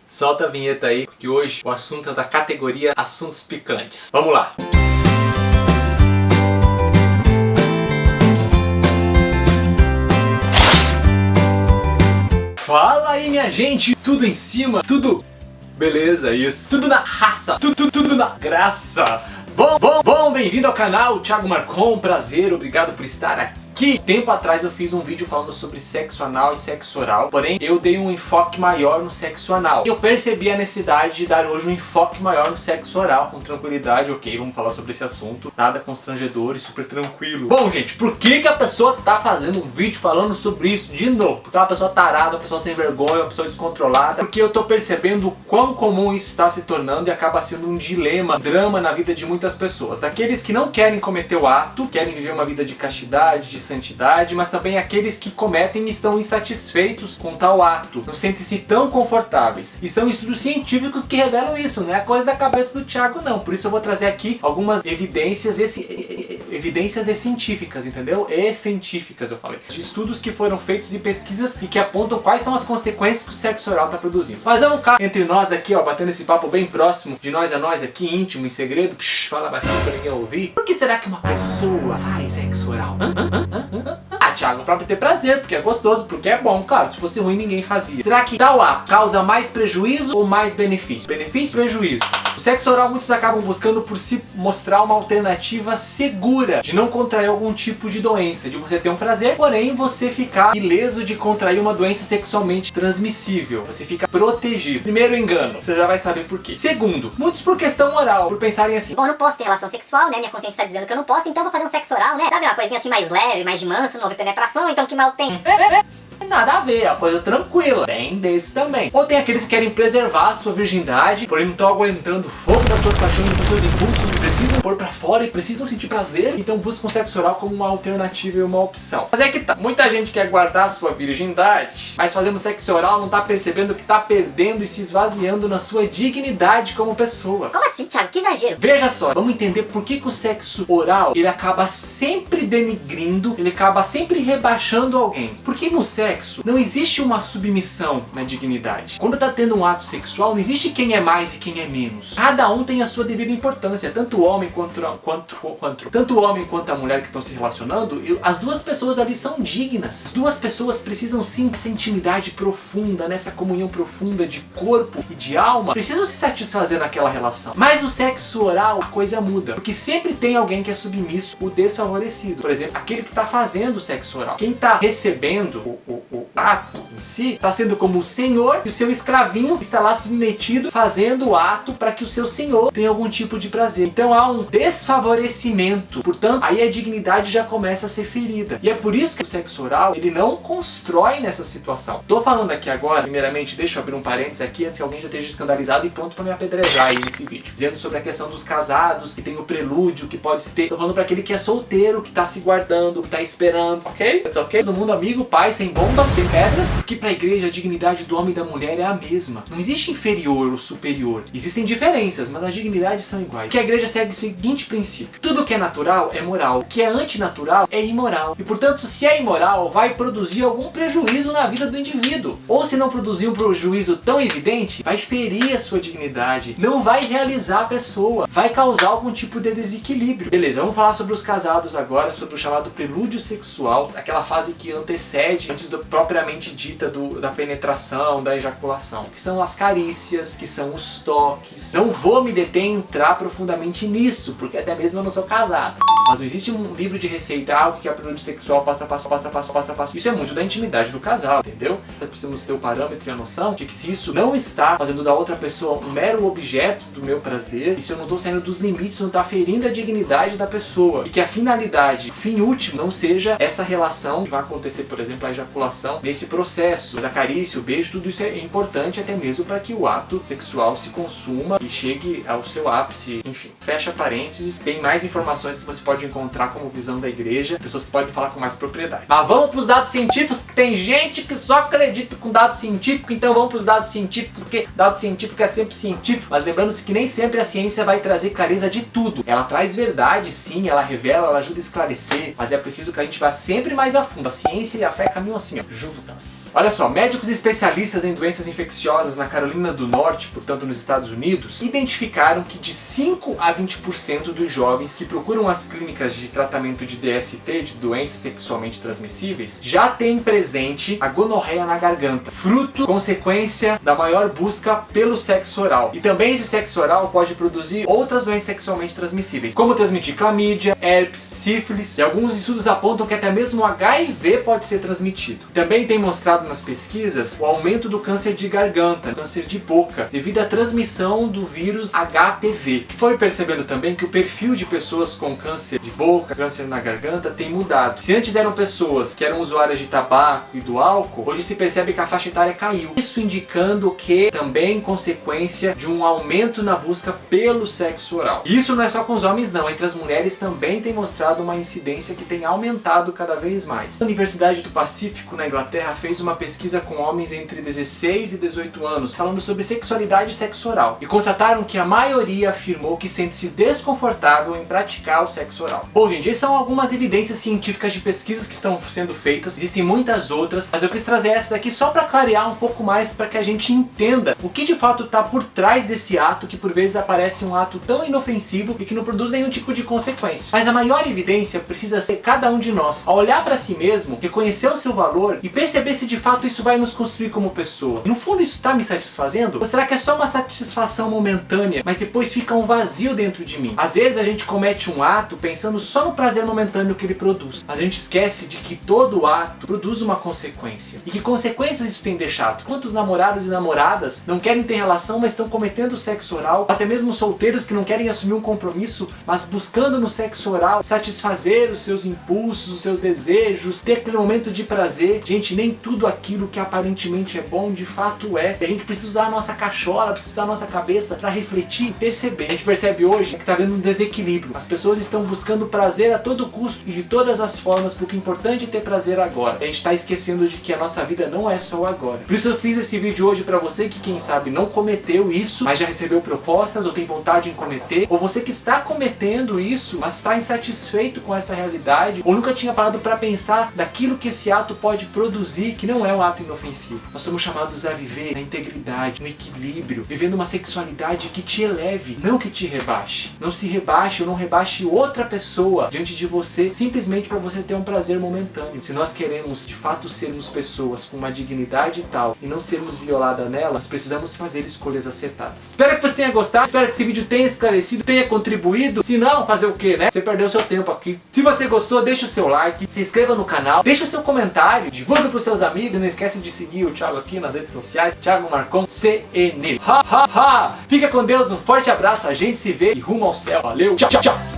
Solta a vinheta aí, que hoje o assunto é da categoria Assuntos Picantes. Vamos lá! Fala aí, minha gente! Tudo em cima? Tudo beleza, isso. Tudo na raça, tudo na graça. Bom, bem-vindo ao canal, Thiago Marcon, prazer, obrigado por estar aqui. Tempo atrás eu fiz um vídeo falando sobre sexo anal e sexo oral, porém eu dei um enfoque maior no sexo anal. Eu percebi a necessidade de dar hoje um enfoque maior no sexo oral, com tranquilidade, ok, vamos falar sobre esse assunto, nada constrangedor e super tranquilo. Bom, gente, por que a pessoa tá fazendo um vídeo falando sobre isso de novo? Porque é uma pessoa tarada, uma pessoa sem vergonha, uma pessoa descontrolada, porque eu tô percebendo o quão comum isso está se tornando e acaba sendo um dilema, drama na vida de muitas pessoas. Daqueles que não querem cometer o ato, querem viver uma vida de castidade, de santidade, mas também aqueles que cometem e estão insatisfeitos com tal ato, não sentem-se tão confortáveis. E são estudos científicos que revelam isso, não é coisa da cabeça do Thiago não. Por isso eu vou trazer aqui algumas evidências científicas, entendeu? Científicas, eu falei. De estudos que foram feitos e pesquisas e que apontam quais são as consequências que o sexo oral está produzindo. Mas vamos cá entre nós aqui, ó, batendo esse papo bem próximo de nós a nós aqui, íntimo, em segredo. Fala baixinho pra ninguém ouvir. Por que será que uma pessoa faz sexo oral? Thiago, pra ter prazer, porque é gostoso, porque é bom. Claro, se fosse ruim ninguém fazia. Será que tal ato causa mais prejuízo ou mais benefício? Benefício? Prejuízo. O sexo oral muitos acabam buscando por se mostrar uma alternativa segura de não contrair algum tipo de doença, de você ter um prazer, porém você ficar ileso de contrair uma doença sexualmente transmissível. Você fica protegido. Primeiro engano, você já vai saber por quê. Segundo, muitos por questão moral, por pensarem assim: bom, eu não posso ter relação sexual, né? Minha consciência tá dizendo que eu não posso, então eu vou fazer um sexo oral, né? Sabe, uma coisinha assim mais leve, mais de mansa, não houve penetração, então que mal tem? Nada a ver, é uma coisa tranquila. Tem desse também. Ou tem aqueles que querem preservar a sua virgindade, porém não estão aguentando o fogo das suas paixões, dos seus impulsos, e precisam pôr pra fora e precisam sentir prazer, então buscam o sexo oral como uma alternativa e uma opção. Mas é que tá, muita gente quer guardar a sua virgindade, mas fazendo sexo oral não tá percebendo que tá perdendo e se esvaziando na sua dignidade como pessoa. Como assim, Thiago? Que exagero! Veja só, vamos entender por que o sexo oral, ele acaba sempre denigrindo, ele acaba sempre rebaixando alguém. Porque no sexo não existe uma submissão na dignidade. Quando tá tendo um ato sexual, não existe quem é mais e quem é menos. Cada um tem a sua devida importância. Tanto o homem quanto a mulher que estão se relacionando, as duas pessoas ali são dignas. As duas pessoas precisam sim dessa intimidade profunda, nessa comunhão profunda de corpo e de alma. Precisam se satisfazer naquela relação. Mas no sexo oral, a coisa muda. Porque sempre tem alguém que é submisso, o desfavorecido. Por exemplo, aquele que tá fazendo o sexo oral. Quem tá recebendo o ato em si está sendo como o senhor e o seu escravinho está lá submetido fazendo o ato para que o seu senhor tenha algum tipo de prazer. Então há um desfavorecimento, portanto aí a dignidade já começa a ser ferida. E é por isso que o sexo oral ele não constrói nessa situação. Tô falando aqui agora, primeiramente deixa eu abrir um parênteses aqui antes que alguém já esteja escandalizado e pronto para me apedrejar aí nesse vídeo. Dizendo sobre a questão dos casados, que tem o prelúdio, que pode ter. Tô falando para aquele que é solteiro, que tá se guardando, que tá esperando, ok? It's ok? Todo mundo amigo, pai, sem bomba, sem pedras, que para a igreja a dignidade do homem e da mulher é a mesma. Não existe inferior ou superior. Existem diferenças, mas as dignidades são iguais. Que a igreja segue o seguinte princípio: tudo que é natural é moral, o que é antinatural é imoral. E portanto, se é imoral, vai produzir algum prejuízo na vida do indivíduo. Ou se não produzir um prejuízo tão evidente, vai ferir a sua dignidade, não vai realizar a pessoa, vai causar algum tipo de desequilíbrio. Beleza, vamos falar sobre os casados agora, sobre o chamado prelúdio sexual, aquela fase que antecede, antes propriamente dita da penetração, da ejaculação, que são as carícias, que são os toques. Não vou me deter em entrar profundamente nisso, porque até mesmo eu não sou casado. Mas não existe um livro de receita, o que é prelúdio sexual, passo a passo. Isso é muito da intimidade do casal, entendeu? Precisamos ter o parâmetro e a noção de que se isso não está fazendo da outra pessoa um mero objeto do meu prazer, e se eu não estou saindo dos limites, não está ferindo a dignidade da pessoa, e que a finalidade, o fim último, não seja essa relação que vai acontecer, por exemplo, a ejaculação masturbação nesse processo. Mas a carícia, o beijo, tudo isso é importante até mesmo para que o ato sexual se consuma e chegue ao seu ápice. Enfim, fecha parênteses. Tem mais informações que você pode encontrar como visão da igreja, pessoas que podem falar com mais propriedade. Mas vamos para os dados científicos, que tem gente que só acredita com dados científicos, então vamos para os dados científicos, porque dado científico é sempre científico. Mas lembrando-se que nem sempre a ciência vai trazer clareza de tudo. Ela traz verdade, sim, ela revela, ela ajuda a esclarecer, mas é preciso que a gente vá sempre mais a fundo. A ciência e a fé caminham assim, ó, juntas. Olha só, médicos especialistas em doenças infecciosas na Carolina do Norte, portanto nos Estados Unidos, identificaram que de 5 a 20% dos jovens que procuram as clínicas de tratamento de DST, de doenças sexualmente transmissíveis, já têm presente a gonorreia na garganta, fruto, consequência da maior busca pelo sexo oral. E também esse sexo oral pode produzir outras doenças sexualmente transmissíveis, como transmitir clamídia, herpes, sífilis, e alguns estudos apontam que até mesmo o HIV pode ser transmitido. Também tem mostrado nas pesquisas o aumento do câncer de garganta, câncer de boca, devido à transmissão do vírus HPV. Foi percebendo também que o perfil de pessoas com câncer de boca, câncer na garganta, tem mudado. Se antes eram pessoas que eram usuárias de tabaco e do álcool, hoje se percebe que a faixa etária caiu. Isso indicando que também consequência de um aumento na busca pelo sexo oral. E isso não é só com os homens não, entre as mulheres também tem mostrado uma incidência que tem aumentado cada vez mais. A Universidade do Pacífico, na Inglaterra, fez uma pesquisa com homens entre 16 e 18 anos, falando sobre sexualidade e sexo oral, e constataram que a maioria afirmou que sente-se desconfortável em praticar o sexo oral. Bom, gente, essas são algumas evidências científicas de pesquisas que estão sendo feitas, existem muitas outras, mas eu quis trazer essas aqui só para clarear um pouco mais, para que a gente entenda o que de fato está por trás desse ato, que por vezes aparece um ato tão inofensivo e que não produz nenhum tipo de consequência. Mas a maior evidência precisa ser cada um de nós, a olhar para si mesmo, reconhecer o seu valor e perceber se de fato isso vai nos construir como pessoa. No fundo, isso está me satisfazendo? Ou será que é só uma satisfação momentânea, mas depois fica um vazio dentro de mim? Às vezes a gente comete um ato pensando só no prazer momentâneo que ele produz, mas a gente esquece de que todo ato produz uma consequência. E que consequências isso tem deixado? Quantos namorados e namoradas não querem ter relação, mas estão cometendo sexo oral? Até mesmo solteiros que não querem assumir um compromisso, mas buscando no sexo oral satisfazer os seus impulsos, os seus desejos, ter aquele momento de prazer. Gente, nem tudo aquilo que aparentemente é bom, de fato é. E a gente precisa usar a nossa cachola, precisa usar a nossa cabeça para refletir e perceber. A gente percebe hoje que está havendo um desequilíbrio. As pessoas estão buscando prazer a todo custo e de todas as formas, porque o importante é ter prazer agora. A gente está esquecendo de que a nossa vida não é só agora. Por isso eu fiz esse vídeo hoje para você que, quem sabe, não cometeu isso, mas já recebeu propostas ou tem vontade em cometer, ou você que está cometendo isso, mas está insatisfeito com essa realidade, ou nunca tinha parado para pensar daquilo que esse ato pode produzir, que não é um ato inofensivo. Nós somos chamados a viver na integridade, no equilíbrio, vivendo uma sexualidade que te eleve, não que te rebaixe. Não se rebaixe ou não rebaixe outra pessoa diante de você, simplesmente para você ter um prazer momentâneo. Se nós queremos de fato sermos pessoas com uma dignidade tal e não sermos violadas nelas, precisamos fazer escolhas acertadas. Espero que você tenha gostado, espero que esse vídeo tenha esclarecido, tenha contribuído. Se não, fazer o que, né? Você perdeu seu tempo aqui. Se você gostou, deixa o seu like, se inscreva no canal, deixa o seu comentário, divulga para os seus amigos, não esquece de seguir o Thiago aqui nas redes sociais, Thiago Marcon CN. Ha, ha, ha! Fica com Deus, um forte abraço, a gente se vê e rumo ao céu. Valeu, tchau, tchau, tchau!